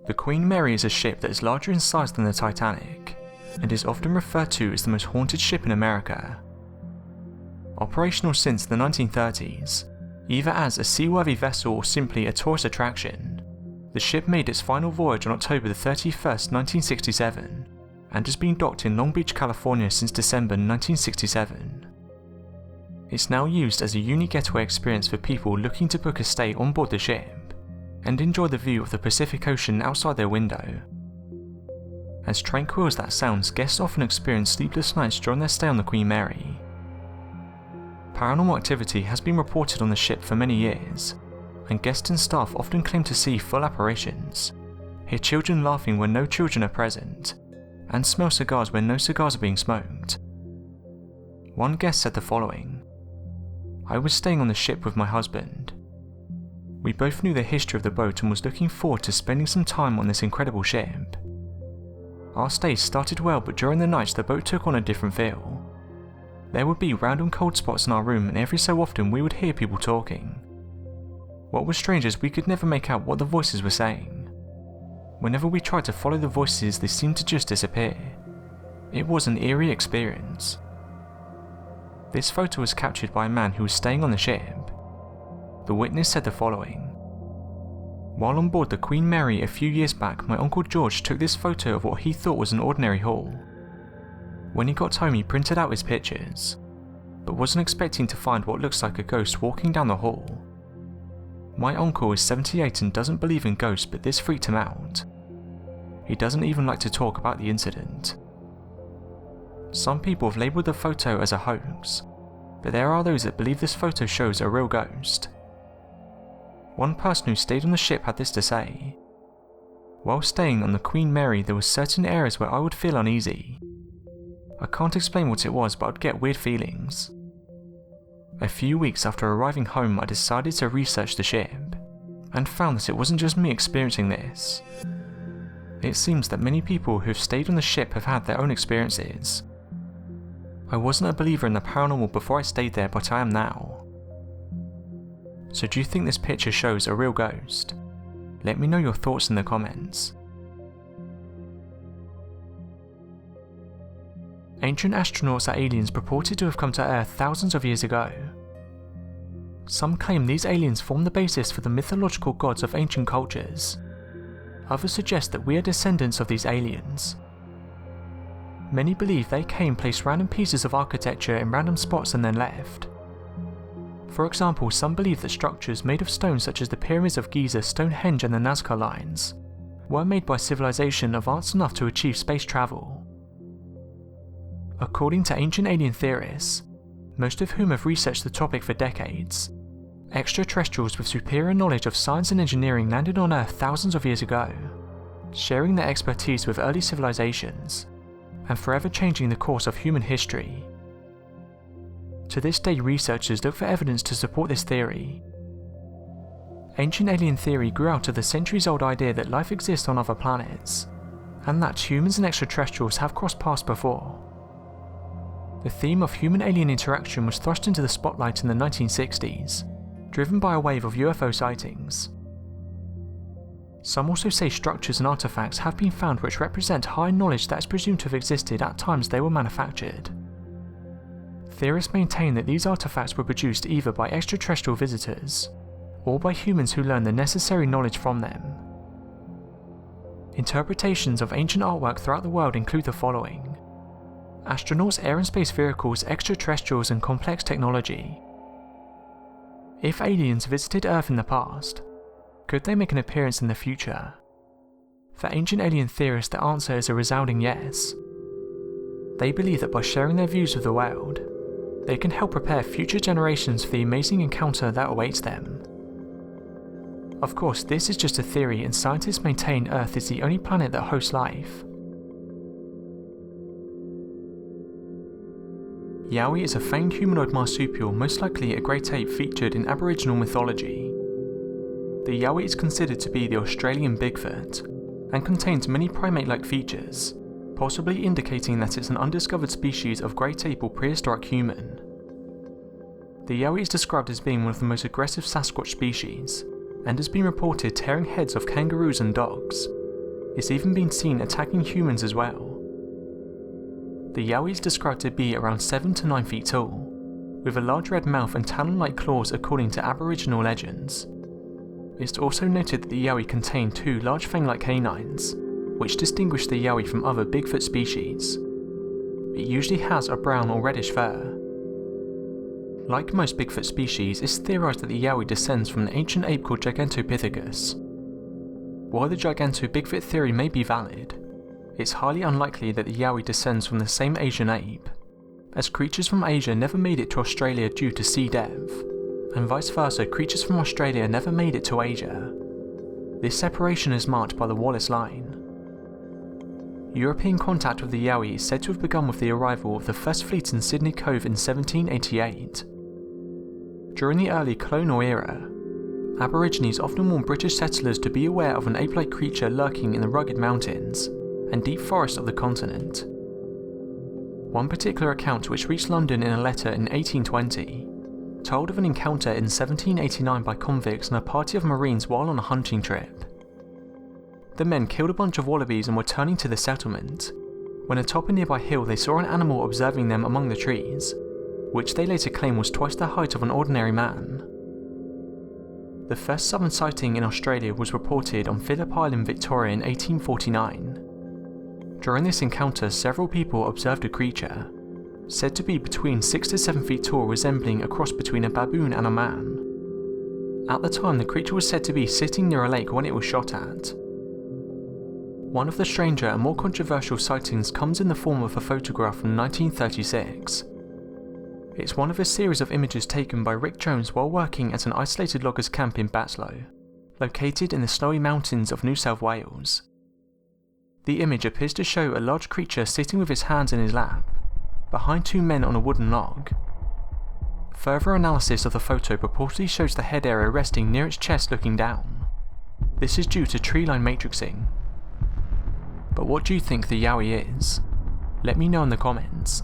The Queen Mary is a ship that is larger in size than the Titanic, and is often referred to as the most haunted ship in America. Operational since the 1930s, either as a seaworthy vessel or simply a tourist attraction, the ship made its final voyage on October 31st, 1967, and has been docked in Long Beach, California since December 1967. It's now used as a unique getaway experience for people looking to book a stay on board the ship and enjoy the view of the Pacific Ocean outside their window. As tranquil as that sounds, guests often experience sleepless nights during their stay on the Queen Mary. Paranormal activity has been reported on the ship for many years, and guests and staff often claim to see full apparitions, hear children laughing when no children are present, and smell cigars when no cigars are being smoked. One guest said the following: "I was staying on the ship with my husband. We both knew the history of the boat and was looking forward to spending some time on this incredible ship. Our stay started well, but during the nights the boat took on a different feel. There would be random cold spots in our room, and every so often we would hear people talking. What was strange is we could never make out what the voices were saying. Whenever we tried to follow the voices, they seemed to just disappear. It was an eerie experience." This photo was captured by a man who was staying on the ship. The witness said the following: "While on board the Queen Mary a few years back, my Uncle George took this photo of what he thought was an ordinary hall. When he got home he printed out his pictures, but wasn't expecting to find what looks like a ghost walking down the hall. My uncle is 78 and doesn't believe in ghosts, but this freaked him out. He doesn't even like to talk about the incident. Some people have labelled the photo as a hoax, but there are those that believe this photo shows a real ghost." One person who stayed on the ship had this to say: "While staying on the Queen Mary there were certain areas where I would feel uneasy. I can't explain what it was, but I'd get weird feelings. A few weeks after arriving home I decided to research the ship, and found that it wasn't just me experiencing this. It seems that many people who have stayed on the ship have had their own experiences. I wasn't a believer in the paranormal before I stayed there, but I am now. So do you think this picture shows a real ghost? Let me know your thoughts in the comments." Ancient astronauts are aliens purported to have come to Earth thousands of years ago. Some claim these aliens form the basis for the mythological gods of ancient cultures. Others suggest that we are descendants of these aliens. Many believe they came, placed random pieces of architecture in random spots and then left. For example, some believe that structures made of stone such as the pyramids of Giza, Stonehenge and the Nazca Lines were made by civilization advanced enough to achieve space travel. According to ancient alien theorists, most of whom have researched the topic for decades, extraterrestrials with superior knowledge of science and engineering landed on Earth thousands of years ago, sharing their expertise with early civilizations, and forever changing the course of human history. To this day, researchers look for evidence to support this theory. Ancient alien theory grew out of the centuries-old idea that life exists on other planets, and that humans and extraterrestrials have crossed paths before. The theme of human-alien interaction was thrust into the spotlight in the 1960s, driven by a wave of UFO sightings. Some also say structures and artifacts have been found which represent high knowledge that is presumed to have existed at times they were manufactured. Theorists maintain that these artifacts were produced either by extraterrestrial visitors, or by humans who learned the necessary knowledge from them. Interpretations of ancient artwork throughout the world include the following: astronauts, air and space vehicles, extraterrestrials and complex technology. If aliens visited Earth in the past, could they make an appearance in the future? For ancient alien theorists, the answer is a resounding yes. They believe that by sharing their views of the world, they can help prepare future generations for the amazing encounter that awaits them. Of course, this is just a theory, and scientists maintain Earth is the only planet that hosts life. Yowie is a famed humanoid marsupial, most likely a great ape featured in Aboriginal mythology. The Yowie is considered to be the Australian Bigfoot, and contains many primate-like features, possibly indicating that it's an undiscovered species of great ape or prehistoric human. The Yowie is described as being one of the most aggressive Sasquatch species, and has been reported tearing heads off kangaroos and dogs. It's even been seen attacking humans as well. The Yowie is described to be around 7 to 9 feet tall, with a large red mouth and talon-like claws according to Aboriginal legends. It's also noted that the Yowie contain 2 large fang-like canines, which distinguish the Yowie from other Bigfoot species. It usually has a brown or reddish fur. Like most Bigfoot species, it's theorized that the Yowie descends from an ancient ape called Gigantopithecus. While the Giganto-Bigfoot theory may be valid, it's highly unlikely that the Yowie descends from the same Asian ape, as creatures from Asia never made it to Australia due to sea depth, and vice versa, creatures from Australia never made it to Asia. This separation is marked by the Wallace Line. European contact with the Yowie is said to have begun with the arrival of the First Fleet in Sydney Cove in 1788. During the early colonial era, Aborigines often warned British settlers to be aware of an ape-like creature lurking in the rugged mountains and deep forests of the continent. One particular account, which reached London in a letter in 1820, told of an encounter in 1789 by convicts and a party of Marines while on a hunting trip. The men killed a bunch of wallabies and were turning to the settlement, when atop a nearby hill they saw an animal observing them among the trees, which they later claimed was twice the height of an ordinary man. The first southern sighting in Australia was reported on Phillip Island, Victoria in 1849. During this encounter, several people observed a creature, said to be between 6 to 7 feet tall, resembling a cross between a baboon and a man. At the time, the creature was said to be sitting near a lake when it was shot at. One of the stranger and more controversial sightings comes in the form of a photograph from 1936. It's one of a series of images taken by Rick Jones while working at an isolated loggers camp in Batslow, located in the snowy mountains of New South Wales. The image appears to show a large creature sitting with his hands in his lap, behind 2 men on a wooden log. Further analysis of the photo purportedly shows the head area resting near its chest looking down. This is due to tree line matrixing. But what do you think the Yowie is? Let me know in the comments.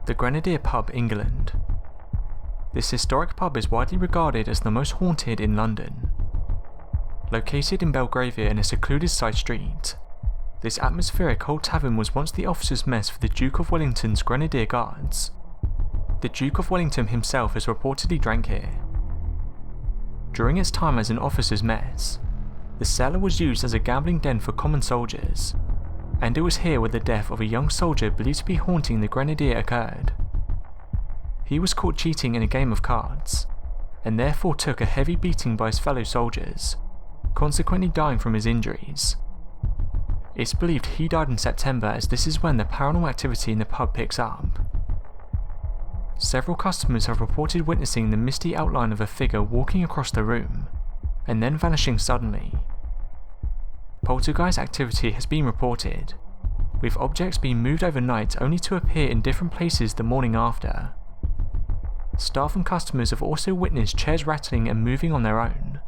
The Grenadier Pub, England. This historic pub is widely regarded as the most haunted in London. Located in Belgravia in a secluded side street, this atmospheric old tavern was once the officers' mess for the Duke of Wellington's Grenadier Guards. The Duke of Wellington himself has reportedly drank here. During its time as an officers' mess, the cellar was used as a gambling den for common soldiers, and it was here where the death of a young soldier believed to be haunting the Grenadier occurred. He was caught cheating in a game of cards, and therefore took a heavy beating by his fellow soldiers, consequently dying from his injuries. It's believed he died in September, as this is when the paranormal activity in the pub picks up. Several customers have reported witnessing the misty outline of a figure walking across the room, and then vanishing suddenly. Poltergeist activity has been reported, with objects being moved overnight only to appear in different places the morning after. Staff and customers have also witnessed chairs rattling and moving on their own.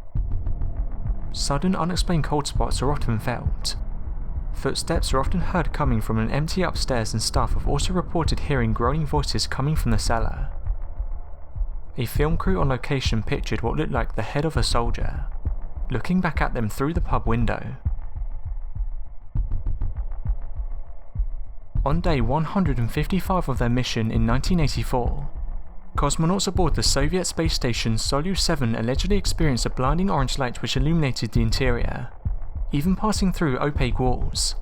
Sudden unexplained cold spots are often felt. Footsteps are often heard coming from an empty upstairs, and staff have also reported hearing groaning voices coming from the cellar. A film crew on location pictured what looked like the head of a soldier, looking back at them through the pub window. On day 155 of their mission in 1984, cosmonauts aboard the Soviet space station Soyuz 7 allegedly experienced a blinding orange light which illuminated the interior, even passing through opaque walls.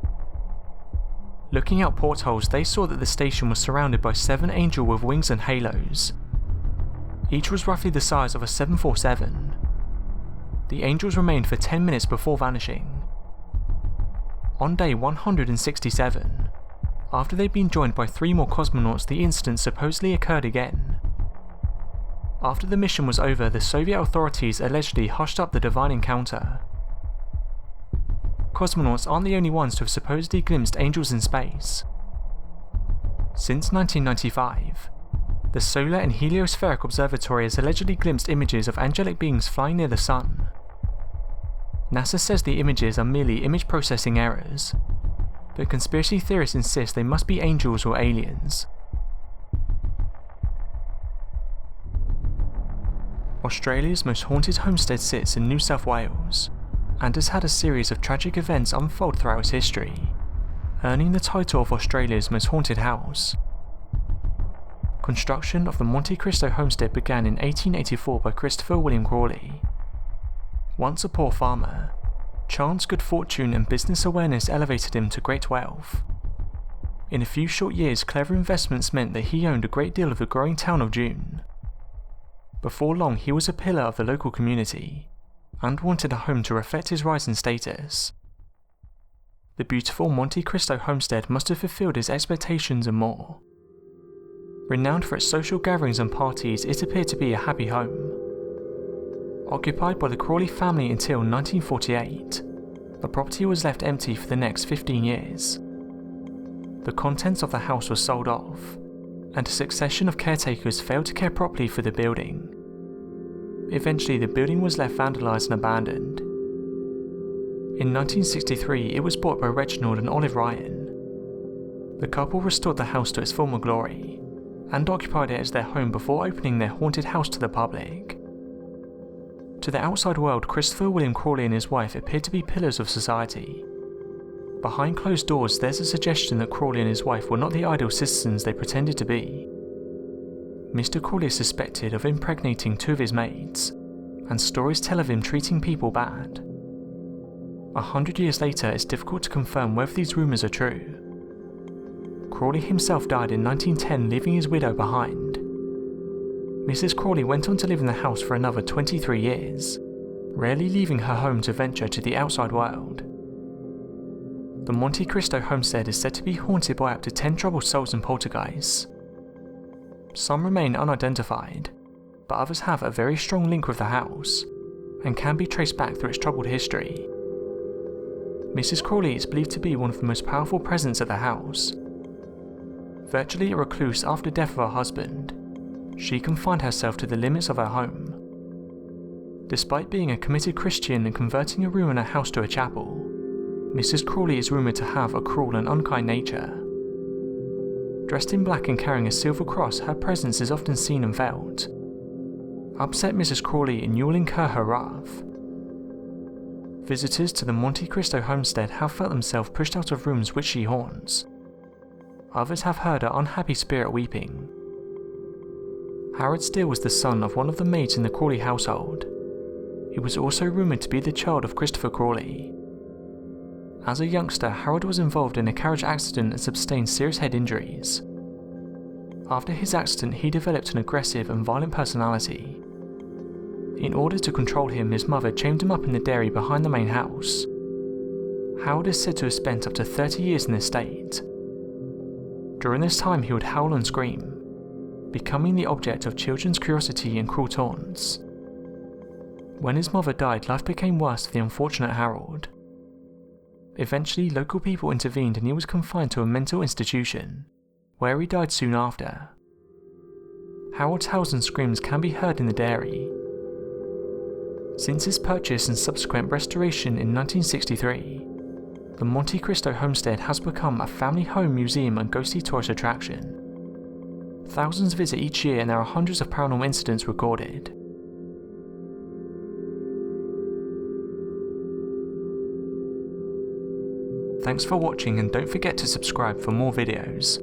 Looking out portholes, they saw that the station was surrounded by 7 angels with wings and halos. Each was roughly the size of a 747. The angels remained for 10 minutes before vanishing. On day 167, after they'd been joined by 3 more cosmonauts, the incident supposedly occurred again. After the mission was over, the Soviet authorities allegedly hushed up the divine encounter. Cosmonauts aren't the only ones to have supposedly glimpsed angels in space. Since 1995, the Solar and Heliospheric Observatory has allegedly glimpsed images of angelic beings flying near the Sun. NASA says the images are merely image processing errors, but conspiracy theorists insist they must be angels or aliens. Australia's most haunted homestead sits in New South Wales and has had a series of tragic events unfold throughout its history, earning the title of Australia's most haunted house. Construction of the Monte Cristo homestead began in 1884 by Christopher William Crawley. Once a poor farmer, chance, good fortune and business awareness elevated him to great wealth. In a few short years, clever investments meant that he owned a great deal of the growing town of June. Before long, he was a pillar of the local community and wanted a home to reflect his rise in status. The beautiful Monte Cristo homestead must have fulfilled his expectations and more. Renowned for its social gatherings and parties, it appeared to be a happy home. Occupied by the Crawley family until 1948, the property was left empty for the next 15 years. The contents of the house were sold off, and a succession of caretakers failed to care properly for the building. Eventually, the building was left vandalised and abandoned. In 1963, it was bought by Reginald and Olive Ryan. The couple restored the house to its former glory, and occupied it as their home before opening their haunted house to the public. To the outside world, Christopher William Crawley and his wife appeared to be pillars of society. Behind closed doors, there's a suggestion that Crawley and his wife were not the ideal citizens they pretended to be. Mr. Crawley is suspected of impregnating 2 of his maids, and stories tell of him treating people bad. 100 years later, it's difficult to confirm whether these rumours are true. Crawley himself died in 1910, leaving his widow behind. Mrs. Crawley went on to live in the house for another 23 years, rarely leaving her home to venture to the outside world. The Monte Cristo homestead is said to be haunted by up to 10 troubled souls and poltergeists. Some remain unidentified, but others have a very strong link with the house, and can be traced back through its troubled history. Mrs. Crawley is believed to be one of the most powerful presence at the house. Virtually a recluse after the death of her husband, she confined herself to the limits of her home. Despite being a committed Christian and converting a room in her house to a chapel, Mrs. Crawley is rumoured to have a cruel and unkind nature. Dressed in black and carrying a silver cross, her presence is often seen and felt. Upset Mrs. Crawley and you will incur her wrath. Visitors to the Monte Cristo homestead have felt themselves pushed out of rooms which she haunts. Others have heard her unhappy spirit weeping. Howard Steele was the son of one of the maids in the Crawley household. He was also rumoured to be the child of Christopher Crawley. As a youngster, Howard was involved in a carriage accident and sustained serious head injuries. After his accident, he developed an aggressive and violent personality. In order to control him, his mother chained him up in the dairy behind the main house. Howard is said to have spent up to 30 years in this state. During this time, he would howl and scream, becoming the object of children's curiosity and cruel taunts. When his mother died, life became worse for the unfortunate Harold. Eventually, local people intervened and he was confined to a mental institution, where he died soon after. Harold's howls and screams can be heard in the dairy. Since its purchase and subsequent restoration in 1963, the Monte Cristo homestead has become a family home, museum and ghostly tourist attraction. Thousands visit each year and there are hundreds of paranormal incidents recorded. Thanks for watching and don't forget to subscribe for more videos.